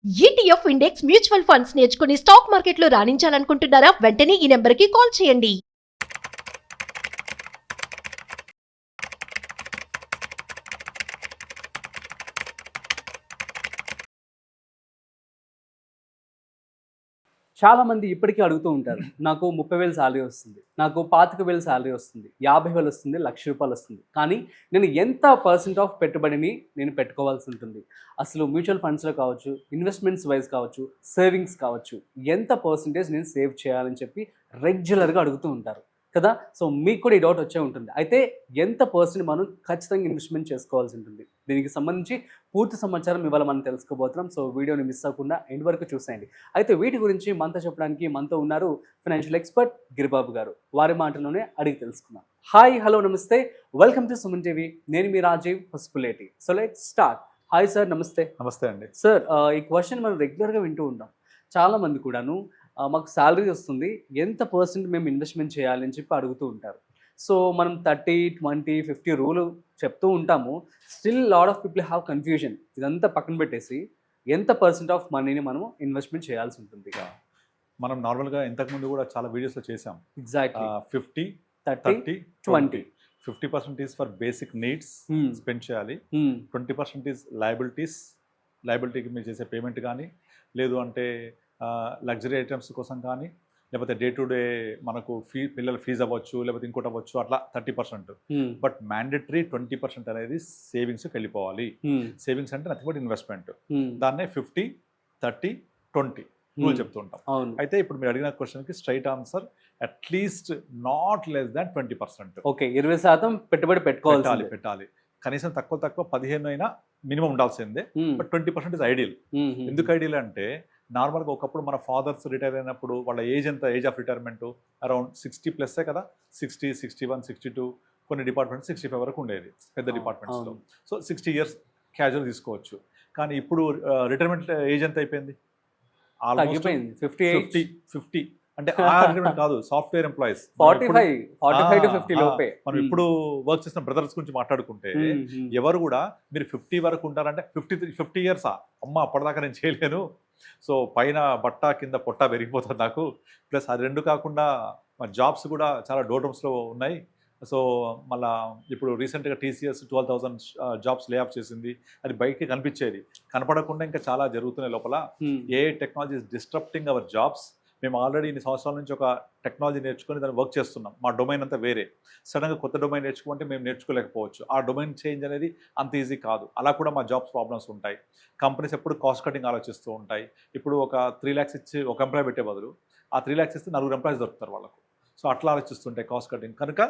ETF index mutual funds నేర్చుకుని stock మార్కెట్లో రాణించాలనుకుంటున్నారా? వెంటనే ఈ నెంబర్కి కాల్ చేయండి. చాలామంది ఇప్పటికీ అడుగుతూ ఉంటారు, నాకు 30,000 శాలరీ వస్తుంది, నాకు 25,000 శాలరీ వస్తుంది, 50,000 వస్తుంది, ₹1,00,000 వస్తుంది, కానీ నేను ఎంత పర్సెంట్ ఆఫ్ పెట్టుబడిని నేను పెట్టుకోవాల్సి ఉంటుంది? అసలు మ్యూచువల్ ఫండ్స్లో కావచ్చు, ఇన్వెస్ట్మెంట్స్ వైజ్ కావచ్చు, సేవింగ్స్ కావచ్చు, ఎంత పర్సెంటేజ్ నేను సేవ్ చేయాలని చెప్పి రెగ్యులర్గా అడుగుతూ ఉంటారు కదా. సో మీకు కూడా ఈ డౌట్ వచ్చే ఉంటుంది. అయితే ఎంత పర్సెంట్ మనం ఖచ్చితంగా ఇన్వెస్ట్మెంట్ చేసుకోవాల్సి ఉంటుంది? దీనికి సంబంధించి పూర్తి సమాచారం ఇవాళ మనం తెలుసుకోబోతున్నాం. సో వీడియోని మిస్ అవ్వకుండా ఎండ్ వరకు చూసేయండి. అయితే వీటి గురించి మనతో చెప్పడానికి మనతో ఉన్నారు ఫైనాన్షియల్ ఎక్స్పర్ట్ గిరిబాబు గారు. వారి మాటల్లోనే అడిగి తెలుసుకుందాం. హాయ్, హలో, నమస్తే, వెల్కమ్ టు సుమన్ టీవీ. నేను మీ Rajeev Pasupuleti. So let's start. Hi sir, నమస్తే. నమస్తే అండి. సార్, ఈ క్వశ్చన్ మనం రెగ్యులర్గా వింటూ ఉంటాం. చాలామంది కూడాను మాకు శాలరీ వస్తుంది, ఎంత పర్సెంట్ మేము ఇన్వెస్ట్మెంట్ చేయాలి అని చెప్పి అడుగుతూ ఉంటారు. సో మనం 30, 20, 50 రూల్ చెప్తూ ఉంటాము. Still lot of people have confusion. ఇదంతా పక్కన పెట్టేసి ఎంత పర్సెంట్ ఆఫ్ మనీని మనం ఇన్వెస్ట్మెంట్ చేయాల్సి ఉంటుంది? మనం నార్మల్గా ఇంతకుముందు కూడా చాలా వీడియోస్లో చేసాం. Exactly 50, 30, 20. 50% is for basic needs spend చేయాలి. 20% ఈజ్ లయబిలిటీకి మీరు చేసే పేమెంట్ కానీ, లేదు అంటే లగ్జరీ ఐటమ్స్ కోసం కానీ, లేకపోతే డే టు డే మనకు పిల్లల ఫీజు అవ్వచ్చు, లేకపోతే ఇంకోటి అవ్వచ్చు, అట్లా 30%. బట్ మ్యాండేటరీ 20% అనేది సేవింగ్స్కి వెళ్ళిపోవాలి. సేవింగ్స్ అంటే నథింగ్ బట్ ఇన్వెస్ట్మెంట్. దాన్నే 50, 30, 20 రూల్ చెప్తూ ఉంటాం. అయితే ఇప్పుడు మీరు అడిగిన క్వశ్చన్కి straight answer at least not less than 20%. Okay, 20% పెట్టుబడి పెట్టాలి. కనీసం తక్కువ 15 అయినా మినిమం ఉండాల్సిందే. But 20% is ideal. ఎందుకు ఐడియల్ అంటే, నార్మల్గా ఒకప్పుడు మన ఫాదర్స్ రిటైర్ అయినప్పుడు వాళ్ళ ఏజ్ ఎంత, ఏజ్ ఆఫ్ రిటైర్మెంట్ అరౌండ్ 60+ కదా. 60, 61, 62, కొన్ని డిపార్ట్మెంట్స్ 65 వరకు ఉండేది పెద్ద డిపార్ట్మెంట్స్లో. సో 60 years క్యాజువల్ తీసుకోవచ్చు. కానీ ఇప్పుడు రిటైర్మెంట్ ఏజ్ ఎంత అయిపోయింది? ఆల్మోస్ట్ 50. అంటే ఆ రిటైర్మెంట్ కాదు, సాఫ్ట్వేర్ ఎంప్లాయీస్ 45 to 50 లోపే. మనం ఇప్పుడు వర్క్ చేసిన బ్రదర్స్ గురించి మాట్లాడుకుంటే ఎవరు కూడా మీరు 50 వరకు ఉంటారంటే 50 years అమ్మ అప్పటిదాకా నేను చేయలేను, సో పైన బట్ట కింద పొట్ట పెరిగిపోతుంది నాకు. ప్లస్ అది రెండు కాకుండా మా జాబ్స్ కూడా చాలా డోటమ్స్లో ఉన్నాయి. సో మళ్ళీ ఇప్పుడు రీసెంట్గా TCS 12,000 జాబ్స్ లే ఆఫ్ చేసింది. అది బయటికి కనిపించేది, కనపడకుండా ఇంకా చాలా జరుగుతున్నాయి లోపల. A technology is disrupting our jobs. మేము ఆల్రెడీ ఇన్ని సంవత్సరాల నుంచి ఒక టెక్నాలజీ నేర్చుకొని దాన్ని వర్క్ చేస్తున్నాం. మా డొమైన్ అంతా వేరే. సడన్గా కొత్త డొమైన్ నేర్చుకుంటే మేము నేర్చుకోలేకపోవచ్చు. ఆ డొమైన్ చేంజ్ అనేది అంత ఈజీ కాదు. అలా కూడా మా జాబ్స్ ప్రాబ్లమ్స్ ఉంటాయి. కంపెనీస్ ఎప్పుడు కాస్ట్ కటింగ్ ఆలోచిస్తూ ఉంటాయి. ఇప్పుడు ఒక 3 lakhs ఇచ్చి ఒక ఎంప్లాయ్ పెట్టే బదులు ఆ 3 lakhs ఇస్తే 4 ఎంప్లాయీస్ దొరుకుతారు వాళ్ళకు. సో అట్లా ఆలోచిస్తుంటాయి కాస్ట్ కటింగ్. కనుక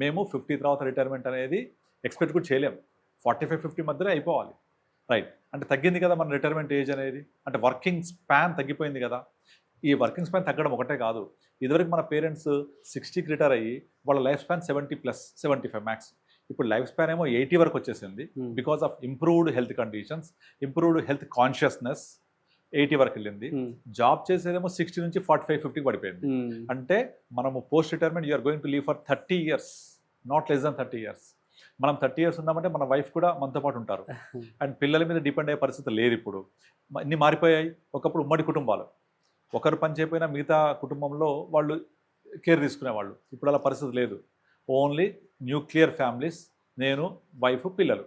మేము 50 తర్వాత రిటైర్మెంట్ అనేది ఎక్స్పెక్ట్ కూడా చేయలేము. 45-50 మధ్యలో అయిపోవాలి. రైట్, అంటే తగ్గింది కదా మన రిటైర్మెంట్ ఏజ్ అనేది, అంటే వర్కింగ్ స్పాన్ తగ్గిపోయింది కదా. ఈ వర్కింగ్ స్పాన్ తగ్గడం ఒకటే కాదు. ఇదివరకు మన పేరెంట్స్ 60కి రిటైర్ అయ్యి వాళ్ళ లైఫ్ స్పాన్ 70+, 75 మ్యాక్స్. ఇప్పుడు లైఫ్ స్పాన్ ఏమో 80 వరకు వచ్చేసింది. Because of improved health conditions, improved health consciousness 80 వరకు వెళ్ళింది. జాబ్ చేసేదేమో 60 నుంచి 45-50 పడిపోయింది. అంటే మనము post retirement you're going to live for 30 years, not less than 30 years. మనం 30 years ఉన్నామంటే మన వైఫ్ కూడా మనతో పాటు ఉంటారు. అండ్ పిల్లల మీద డిపెండ్ అయ్యే పరిస్థితి లేదు. ఇప్పుడు ఇన్ని మారిపోయాయి. ఒకప్పుడు ఉమ్మడి కుటుంబాలు, ఒకరు పని చేయకపోయినా మిగతా కుటుంబంలో వాళ్ళు కేర్ తీసుకునేవాళ్ళు. ఇప్పుడు అలా పరిస్థితి లేదు. ఓన్లీ న్యూక్లియర్ ఫ్యామిలీస్, నేను, వైఫ్, పిల్లలు.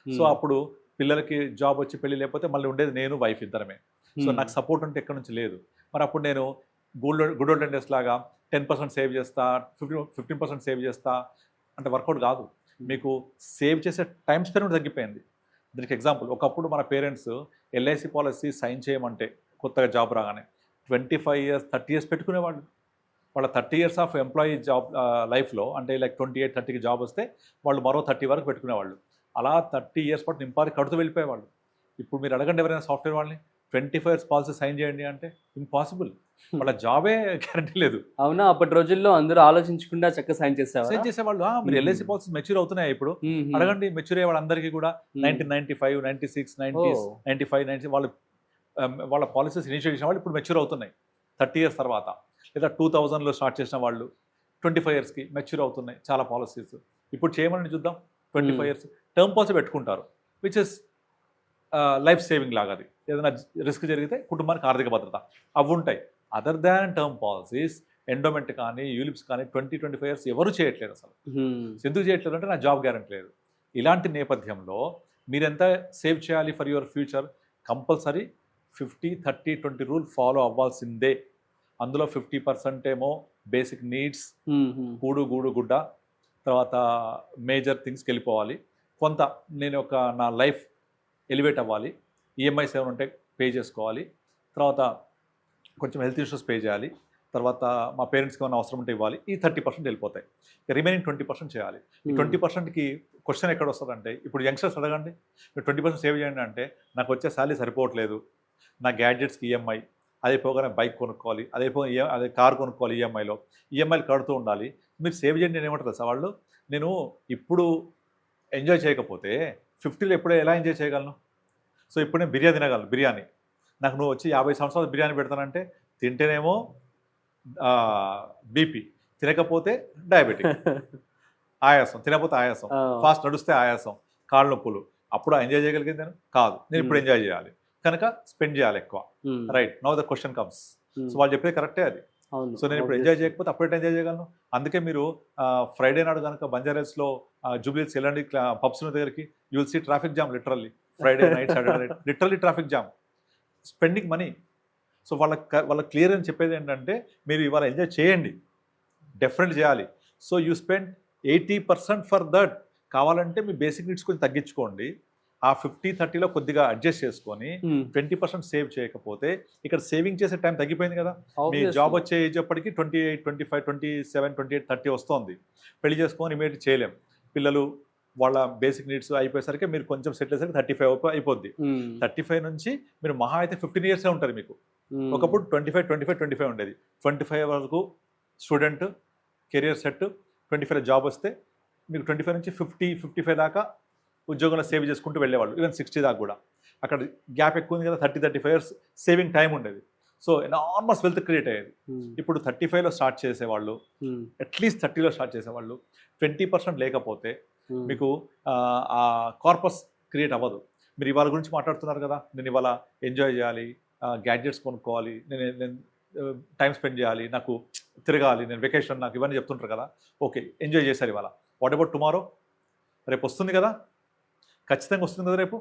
సో అప్పుడు పిల్లలకి జాబ్ వచ్చి పెళ్ళి లేకపోతే మళ్ళీ ఉండేది నేను, వైఫ్ ఇద్దరమే. సో నాకు సపోర్ట్ అంటే ఎక్కడి నుంచి లేదు. మరి అప్పుడు నేను గుడ్ ఓల్డ్ డేస్ లాగా 10% సేవ్ చేస్తా, 15% సేవ్ చేస్తా అంటే వర్కౌట్ కాదు. మీకు సేవ్ చేసే టైం స్పెండ్ తగ్గిపోయింది. దీనికి ఎగ్జాంపుల్, ఒకప్పుడు మన పేరెంట్స్ LIC పాలసీ సైన్ చేయమంటే కొత్తగా జాబ్ రాగానే 25 years, 30 years పెట్టుకునేవాళ్ళు. వాళ్ళ 30 years ఆఫ్ ఎంప్లాయీ జాబ్ లైఫ్లో, అంటే లైక్ 28-30కి జాబ్ వస్తే వాళ్ళు మరో 30 వరకు పెట్టుకునేవాళ్ళు. అలా 30 years పాటు నింపాలి కడుతూ వెళ్ళిపోయేవాళ్ళు. ఇప్పుడు మీరు అడగండి ఎవరైనా సాఫ్ట్వేర్ వాళ్ళని 25 years పాలసీ సైన్ చేయండి అంటే ఇంపాసిబుల్. వాళ్ళ జాబే గ్యారంటీ లేదు. అవునా? అప్పటి రోజుల్లో అందరూ ఆలోచించకుండా చక్కగా సైన్ చేసేవాళ్ళు. మీరు LIC పాలసీ మెచ్యూర్ అవుతున్నాయి ఇప్పుడు. అడగండి మెచ్యూర్ అయ్యే వాళ్ళందరికీ కూడా 1995, 96, 90s, 95, 90 వాళ్ళ పాలసీస్ ఇనిషియేట్ చేసిన వాళ్ళు ఇప్పుడు మెచ్యూర్ అవుతున్నాయి 30 years తర్వాత. లేదా 2000లో స్టార్ట్ చేసిన వాళ్ళు 25 yearsకి మెచ్యూర్ అవుతున్నాయి చాలా పాలసీస్. ఇప్పుడు చేయమని చూద్దాం. 25 years టర్మ్ పాలసీ పెట్టుకుంటారు, విచ్ ఇస్ లైఫ్ సేవింగ్ లాగా. అది ఏదైనా రిస్క్ జరిగితే కుటుంబానికి ఆర్థిక భద్రత అవి ఉంటాయి. Other than term policies, endowment కానీ యూలిప్స్ కానీ 20-25 years ఎవరు చేయట్లేదు అసలు. ఎందుకు చేయట్లేదు అంటే నా జాబ్ గ్యారెంటీ లేదు. ఇలాంటి నేపథ్యంలో మీరెంత సేవ్ చేయాలి for your future? Compulsory 50-30-20 rule follow అవ్వాల్సిందే. అందులో 50% ఏమో బేసిక్ నీడ్స్, కూడు గూడు గుడ్డ, తర్వాత మేజర్ థింగ్స్కి వెళ్ళిపోవాలి. కొంత నేను నా లైఫ్ ఎలివేట్ అవ్వాలి, ఈఎంఐస్ ఏమైనా ఉంటే పే చేసుకోవాలి, తర్వాత కొంచెం హెల్త్ ఇన్సూరెన్స్ పే చేయాలి, తర్వాత మా పేరెంట్స్కి ఏమైనా అవసరం ఉంటే ఇవ్వాలి. ఈ 30% వెళ్ళిపోతాయి. రిమైనింగ్ 20% చేయాలి. ఈ 20%కి క్వశ్చన్ ఎక్కడ వస్తుందంటే, ఇప్పుడు యంగ్స్టర్స్ అడగండి, మీరు 20% సేవ్ చేయండి అంటే నాకు వచ్చే శాలరీ సరిపోవట్లేదు, నా గ్యాడ్జెట్స్కి ఈఎంఐ, అదే పోగానే బైక్ కొనుక్కోవాలి, అదే కార్ కొనుక్కోవాలి, ఈఎంఐలు కడుతూ ఉండాలి. మీరు సేవ్ చేయండి నేను ఏమంటారు సార్ వాళ్ళు, నేను ఇప్పుడు ఎంజాయ్ చేయకపోతే 50లో ఎప్పుడే ఎలా ఎంజాయ్ చేయగలను? సో ఇప్పుడు నేను బిర్యానీ తినగలను. బిర్యానీ నాకు నువ్వు వచ్చి 50 సంవత్సరాలు బిర్యానీ పెడతానంటే తింటేనేమో బీపీ, తినకపోతే డయాబెటిక్, ఆయాసం, తినకపోతే ఆయాసం, ఫాస్ట్ నడుస్తే ఆయాసం, కాళ్ళ నొప్పులు. అప్పుడు ఎంజాయ్ చేయగలిగింది నేను కాదు. నేను ఇప్పుడు ఎంజాయ్ చేయాలి కనుక స్పెండ్ చేయాలి ఎక్కువ. Right, now the question comes. So వాళ్ళు చెప్పేది కరెక్టే అది. సో నేను ఇప్పుడు ఎంజాయ్ చేయకపోతే అప్పుడైతే ఎంజాయ్ చేయగలను. అందుకే మీరు ఫ్రైడే నాడు కనుక బంజారాస్లో జూబ్లీహిల్స్ వెళ్ళండి, పబ్స్ దగ్గరికి, you will see traffic jam. Literally Friday night, Saturday night, literally traffic jam, spending money. So వాళ్ళకి క్లియర్ అని చెప్పేది ఏంటంటే, మీరు ఇవాళ ఎంజాయ్ చేయండి, డెఫినెట్ చేయాలి. So you spend 80% for that. కావాలంటే మీ బేసిక్ నీడ్స్ కొంచెం తగ్గించుకోండి, ఆ 50-30లో కొద్దిగా అడ్జస్ట్ చేసుకొని 20% సేవ్ చేయకపోతే ఇక్కడ సేవింగ్ చేసే టైం తగ్గిపోయింది కదా. మీ జాబ్ వచ్చే ఏజ్ అప్పటికి 28, 25, 27, 28, 30 వస్తుంది. పెళ్లి చేసుకొని ఇమీడియట్ చేయలేం. పిల్లలు వాళ్ళ బేసిక్ నీడ్స్ అయిపోయేసరికి మీరు కొంచెం సెటిల్ అయ్యేసరికి 35 అయిపోద్ది. 35 నుంచి మీరు మహా అయితే 15 years ఉంటారు మీకు. ఒకప్పుడు 25 ఉండేది. 25 వరకు స్టూడెంట్, కెరియర్ సెట్, 25 జాబ్ వస్తే మీకు 25 నుంచి 50-55 దాకా ఉద్యోగంలో సేవ్ చేసుకుంటూ వెళ్ళేవాళ్ళు, ఈవెన్ 60 దాకా కూడా. అక్కడ గ్యాప్ ఎక్కువ ఉంది కదా, 30-35 years సేవింగ్ టైం ఉండేది. సో ఎనార్మస్ వెల్త్ క్రియేట్ అయ్యేది. ఇప్పుడు 35లో స్టార్ట్ చేసేవాళ్ళు, అట్లీస్ట్ 30లో స్టార్ట్ చేసేవాళ్ళు, 20% లేకపోతే మీకు ఆ కార్పస్ క్రియేట్ అవ్వదు. మీరు ఇవాళ గురించి మాట్లాడుతున్నారు కదా, నేను ఇవాళ ఎంజాయ్ చేయాలి, గ్యాడ్జెట్స్ కొనుక్కోవాలి, నేను టైం స్పెండ్ చేయాలి, నాకు తిరగాలి, నేను వెకేషన్, నాకు ఇవన్నీ చెప్తుంటారు కదా. ఓకే, ఎంజాయ్ చేశారు ఇవాళ. What about tomorrow? రేపు వస్తుంది కదా, ఖచ్చితంగా వస్తుంది కదా రేపు.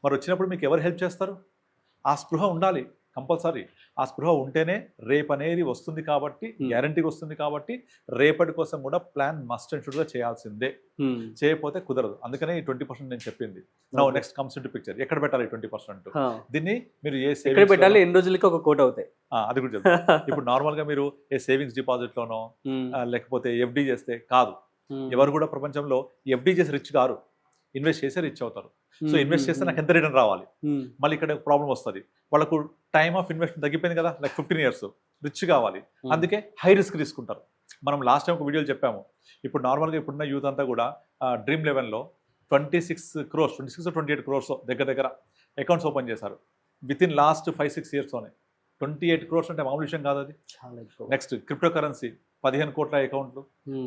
మరి వచ్చినప్పుడు మీకు ఎవరు హెల్ప్ చేస్తారు? ఆ స్పృహ ఉండాలి కంపల్సరీ. ఆ స్పృహ ఉంటేనే రేపు అనేది వస్తుంది కాబట్టి, గ్యారంటీగా వస్తుంది కాబట్టి, రేపటి కోసం కూడా ప్లాన్ మస్ట్ అండ్ షుడ్గా చేయాల్సిందే. చేయకపోతే కుదరదు. అందుకనే ఈ 20% నేను చెప్పింది. Now next comes into picture. ఎక్కడ పెట్టాలి 20%? దీన్ని మీరు ఏ సేవింగ్స్ పెట్టాలి, ఎన్ని రోజులకి ఒక కోట్ అవుతాయి, అది కూడా చెప్తాను. ఇప్పుడు నార్మల్గా మీరు ఏ సేవింగ్స్ డిపాజిట్లోనో లేకపోతే ఎఫ్డి చేస్తే కాదు. ఎవరు కూడా ప్రపంచంలో ఎఫ్డి చేసి రిచ్ కారు, ఇన్వెస్ట్ చేస్తే రిచ్ అవుతారు. సో ఇన్వెస్ట్ చేస్తే నాకు ఎంత రిటర్న్ రావాలి? మళ్ళీ ఇక్కడ ప్రాబ్లం వస్తుంది. వాళ్ళకు టైమ్ ఆఫ్ ఇన్వెస్ట్మెంట్ తగ్గిపోయింది కదా, లైక్ 15 years, రిచ్ కావాలి. అందుకే హై రిస్క్ తీసుకుంటారు. మనం లాస్ట్ టైం ఒక వీడియోలో చెప్పాము. ఇప్పుడు నార్మల్గా ఇప్పుడున్న యూత్ అంతా కూడా డ్రీమ్ లెవెన్లో 26 crores, 28 crores దగ్గర అకౌంట్స్ ఓపెన్ చేశారు విత్ ఇన్ లాస్ట్ 5-6 yearsలోనే. 28 crores అంటే మామూలు విషయం కాదు అది. నెక్స్ట్ క్రిప్టో కరెన్సీ 15 కోట్ల అకౌంట్లు,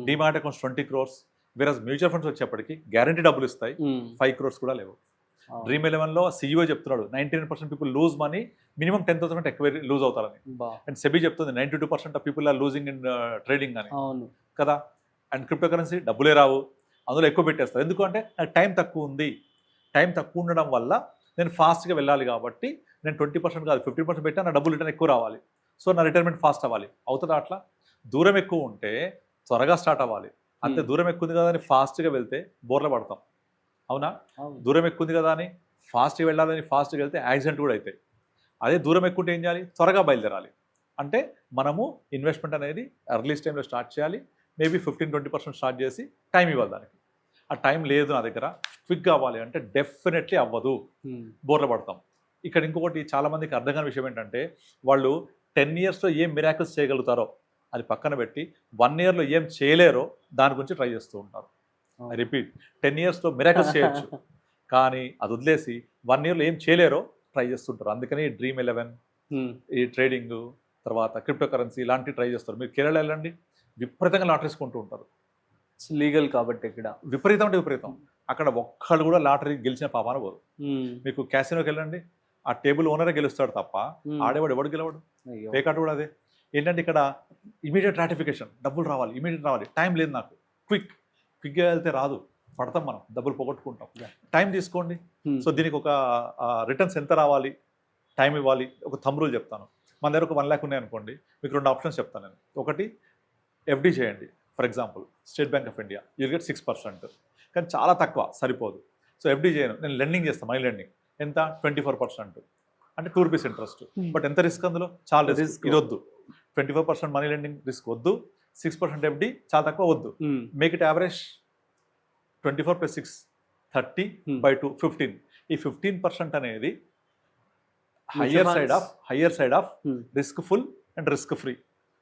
demat accounts 20 crores. Whereas mutual funds వచ్చేప్పటికి గ్యారంటీ డబ్బులు ఇస్తాయి, 5 crores కూడా లేవు. డ్రీమ్ 11లో CEO చెప్తున్నాడు 99% పీపుల్ లూజ్ మనీ, మినిమం 10,000 ఎక్కువ లూజ్ అవుతారని. అండ్ సెబీ చెప్తుంది 92% of people are losing in trading అని కదా. అండ్ క్రిప్టో కరెన్సీ డబ్బులే రావు, అందులో ఎక్కువ పెట్టేస్తారు. ఎందుకంటే నాకు టైం తక్కువ ఉంది. టైం తక్కువ ఉండడం వల్ల నేను ఫాస్ట్గా వెళ్ళాలి కాబట్టి నేను 20% కాదు 15% పెట్టా, నా డబ్బులు రిటర్న్ ఎక్కువ రావాలి. సో నా రిటైర్మెంట్ ఫాస్ట్ అవ్వాలి. అవుతుందా అట్లా? దూరం ఎక్కువ ఉంటే త్వరగా స్టార్ట్ అవ్వాలి. అంతే దూరం ఎక్కువ ఉంది కదా అని ఫాస్ట్గా వెళ్తే బోర్ల పడతాం. అవునా? దూరం ఎక్కువ ఉంది కదా అని ఫాస్ట్గా వెళ్ళాలని ఫాస్ట్గా వెళ్తే యాక్సిడెంట్ కూడా అవుతాయి. అదే దూరం ఎక్కువ ఉంటే ఏం చేయాలి? త్వరగా బయలుదేరాలి. అంటే మనము ఇన్వెస్ట్మెంట్ అనేది ఎర్లీ టైంలో స్టార్ట్ చేయాలి. మేబీ 15-20% స్టార్ట్ చేసి టైం ఇవ్వాలి దానికి. ఆ టైం లేదు నా దగ్గర, క్విక్గా అవ్వాలి అంటే డెఫినెట్లీ అవ్వదు, బోర్ల పడతాం. ఇక్కడ ఇంకొకటి చాలామందికి అర్థం కాని విషయం ఏంటంటే, వాళ్ళు 10 yearsలో ఏం మిరాకిల్స్ చేయగలుగుతారో అది పక్కన పెట్టి 1 yearలో ఏం చేయలేరో దాని గురించి ట్రై చేస్తూ ఉంటారు. ఐ రిపీట్, 10 yearsలో మిరాకిల్స్ చేయొచ్చు, కానీ అది వదిలేసి 1 yearలో ఏం చేయలేరో ట్రై చేస్తుంటారు. అందుకని డ్రీమ్ 11, ఈ ట్రేడింగ్, తర్వాత క్రిప్టో కరెన్సీ ఇలాంటివి ట్రై చేస్తారు. మీరు కేరళ వెళ్ళండి, విపరీతంగా లాటరీస్ కొంటూ ఉంటారు. లీగల్ కాబట్టి ఇక్కడ విపరీతం అంటే విపరీతం. అక్కడ ఒక్కళ్ళు కూడా లాటరీ గెలిచిన పాపాన పోరు. మీకు క్యాసినోకి వెళ్ళండి, ఆ టేబుల్ ఓనరే గెలుస్తాడు తప్ప Hmm. ఆడేవాడు ఎవడు గెలవడు. అయ్యో. పేకాట కూడా అదే. ఏంటంటే ఇక్కడ ఇమీడియట్ గ్రాటిఫికేషన్, డబ్బులు రావాలి, ఇమీడియట్ రావాలి, టైం లేదు నాకు, క్విక్గా వెళ్తే రాదు, పడతాం మనం, డబ్బులు పోగొట్టుకుంటాం. Yeah. టైం తీసుకోండి. Hmm. సో దీనికి ఒక రిటర్న్స్ ఎంత రావాలి, టైం ఇవ్వాలి, ఒక థంబ్ రూల్ చెప్తాను. మన దగ్గర ఒక 1 lakh ఉన్నాయనుకోండి, మీకు 2 ఆప్షన్స్ చెప్తాను నేను. ఒకటి ఎఫ్డి చేయండి. For example state bank of India, you get 6%, కానీ చాలా తక్కువ, సరిపోదు. సో ఎఫ్డి చేయను, నేను లెండింగ్ చేస్తాను, మనీ లెండింగ్. ఎంత? 24%, అంటే 2 రూపీస్ ఇంట్రెస్ట్. బట్ ఎంత రిస్క్ అందులో? చాలా రిస్క్. Risk. ఇది వద్దు, 24% మనీ లెండింగ్ రిస్క్ వద్దు, 6% ఎఫ్డి చాలా తక్కువ వద్దు. Hmm. Make it average 24 + 6 30 by 2 15. ఈ 15% అనేది higher side of Hmm. Risk full and risk free.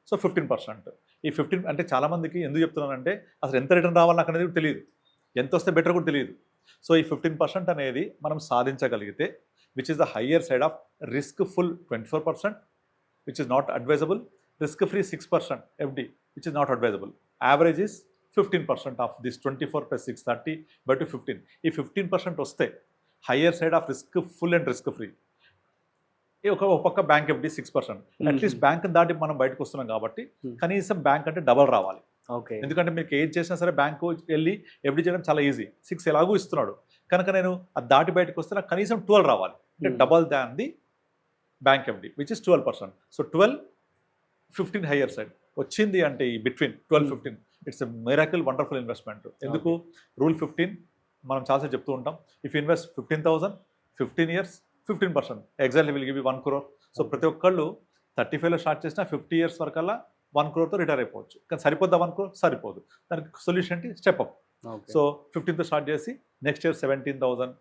So 15%. ఈ 15 అంటే చాలా మందికి ఎందుకు చెప్తున్నానంటే అసలు ఎంత రిటర్న్ రావాలి నాకు అనేది కూడా తెలియదు, ఎంత వస్తే బెటర్ కూడా తెలియదు. సో ఈ 15% అనేది మనం సాధించగలిగితే, which is the higher side of risk full 24%, which is not advisable, risk free 6% FD, which is not advisable. Average is 15% of this 24 + 6 30 by 15. ఈ 15% వస్తే higher side of risk full and risk free. ఒక పక్క bank FD 6%. At least bank దాటి మనం బయటకు వస్తున్నాం కాబట్టి Hmm. కనీసం బ్యాంక్ అంటే డబల్ రావాలి. ఓకే. ఎందుకంటే మీకు ఏం చేసినా సరే బ్యాంకు వెళ్ళి ఎఫ్డి చేయడం చాలా ఈజీ. 6 ఎలాగూ ఇస్తున్నాడు కనుక నేను అది దాటి బయటకు వస్తే నాకు కనీసం 12 రావాలి, అంటే Hmm. Double than the bank FD, which is 12%. So 12, 15 higher side వచ్చింది అంటే ఈ between 12-15 it's a miracle wonderful investment. ఎందుకు? రూల్ 15 మనం చాలాసార్లు చెప్తూ ఉంటాం. If invest 15,000 15 years 15%, exactly will give you 1 crore. So ప్రతి ఒక్కళ్ళు 35లో స్టార్ట్ చేసినా 50 years వరకల్లా 1 crore రిటైర్ అయిపోవచ్చు. కానీ సరిపోద్దా 1 crore? సరిపోదు. దానికి సొల్యూషన్ ఏంటి? Step up. ఓకే. సో 15తో స్టార్ట్ చేసి నెక్స్ట్ ఇయర్ 17,000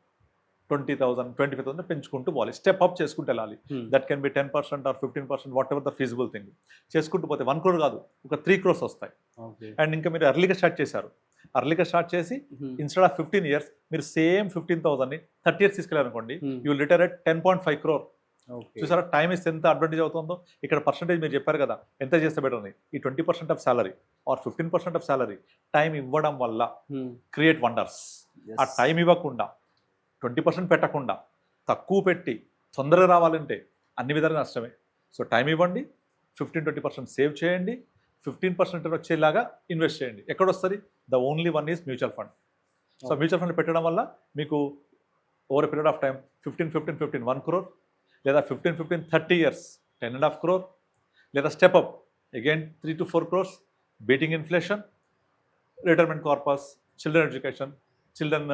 20,000 25,000 పెంచుకుంటూ పోవాలి, స్టెప్ అప్ చేసుకుంటూ వెళ్ళాలి. Hmm. That can be 10% or 15%, whatever the feasible thing. చేసుకుంటూ పోతే 1 crore కాదు, ఒక 3 crores వస్తాయి. ఓకే. అండ్ ఇంకా మీరు ఎర్లీగా స్టార్ట్ చేశారు, ఎర్లీగా స్టార్ట్ చేసి Hmm. ఇన్స్టెడ్ ఆఫ్ 15 years మీరు సేమ్ 15,000ని 30 years తీసుకెళ్ళారనుకోండి, Hmm. You will retire at 10.5 crore. Okay. చూసారా టైం ఇస్తే ఎంత అడ్వాంటేజ్ అవుతుందో. ఇక్కడ పర్సంటేజ్ మీరు చెప్పారు కదా ఎంత చేస్తే బెటర్ అని. ఈ 20% of salary or 15% of salary time ఇవ్వడం వల్ల Hmm. Create wonders. Yes. ఆ టైం ఇవ్వకుండా 20% పెట్టకుండా తక్కువ పెట్టి తొందరగా రావాలంటే అన్ని విధాలుగా నష్టమే. సో టైం ఇవ్వండి, 15-20% సేవ్ చేయండి, 15% వచ్చేలాగా ఇన్వెస్ట్ చేయండి. ఎక్కడ వస్తుంది? The only one is mutual fund. So mutual fund పెట్టడం వల్ల మీకు over period of time 15 1 crore, లేదా 15 30 years 10.5 crore, లేదా step up again 3 to 4 crores, beating inflation, retirement corpus, children education, children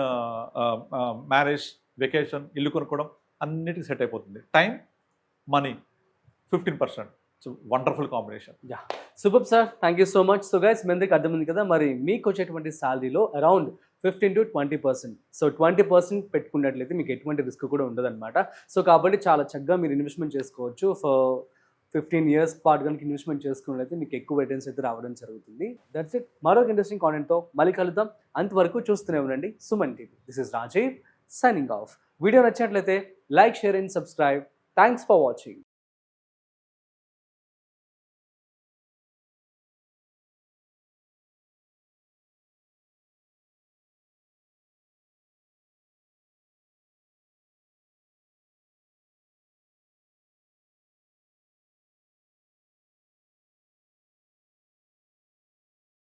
marriage, vacation, ఇల్లు కొనుక్కోవడం అన్నిటికీ సెట్ అయిపోతుంది. Time, money, 15%. So wonderful combination. Super sir, thank you so much. So guys మీ అందరికి అర్థమైంది కదా, మరి మీకు వచ్చేటువంటి శాలరీలో అరౌండ్ 15 to 20%. సో 20% పెట్టుకున్నట్లయితే మీకు ఎటువంటి రిస్క్ కూడా ఉండదన్నమాట. సో కాబట్టి చాలా చక్కగా మీరు ఇన్వెస్ట్మెంట్ చేసుకోవచ్చు. ఫర్ 15 years పాటు కనుక ఇన్వెస్ట్మెంట్ చేసుకున్నట్లయితే మీకు ఎక్కువ రిటర్న్స్ అయితే రావడం జరుగుతుంది. That's it. మరొక ఇంట్రెస్టింగ్ కాంటెంట్తో మళ్ళీ కలుద్దాం. అంతవరకు చూస్తూనే ఉండండి Suman TV. This is Rajiv signing off. Video నచ్చినట్లయితే like, share and subscribe. Thanks for watching.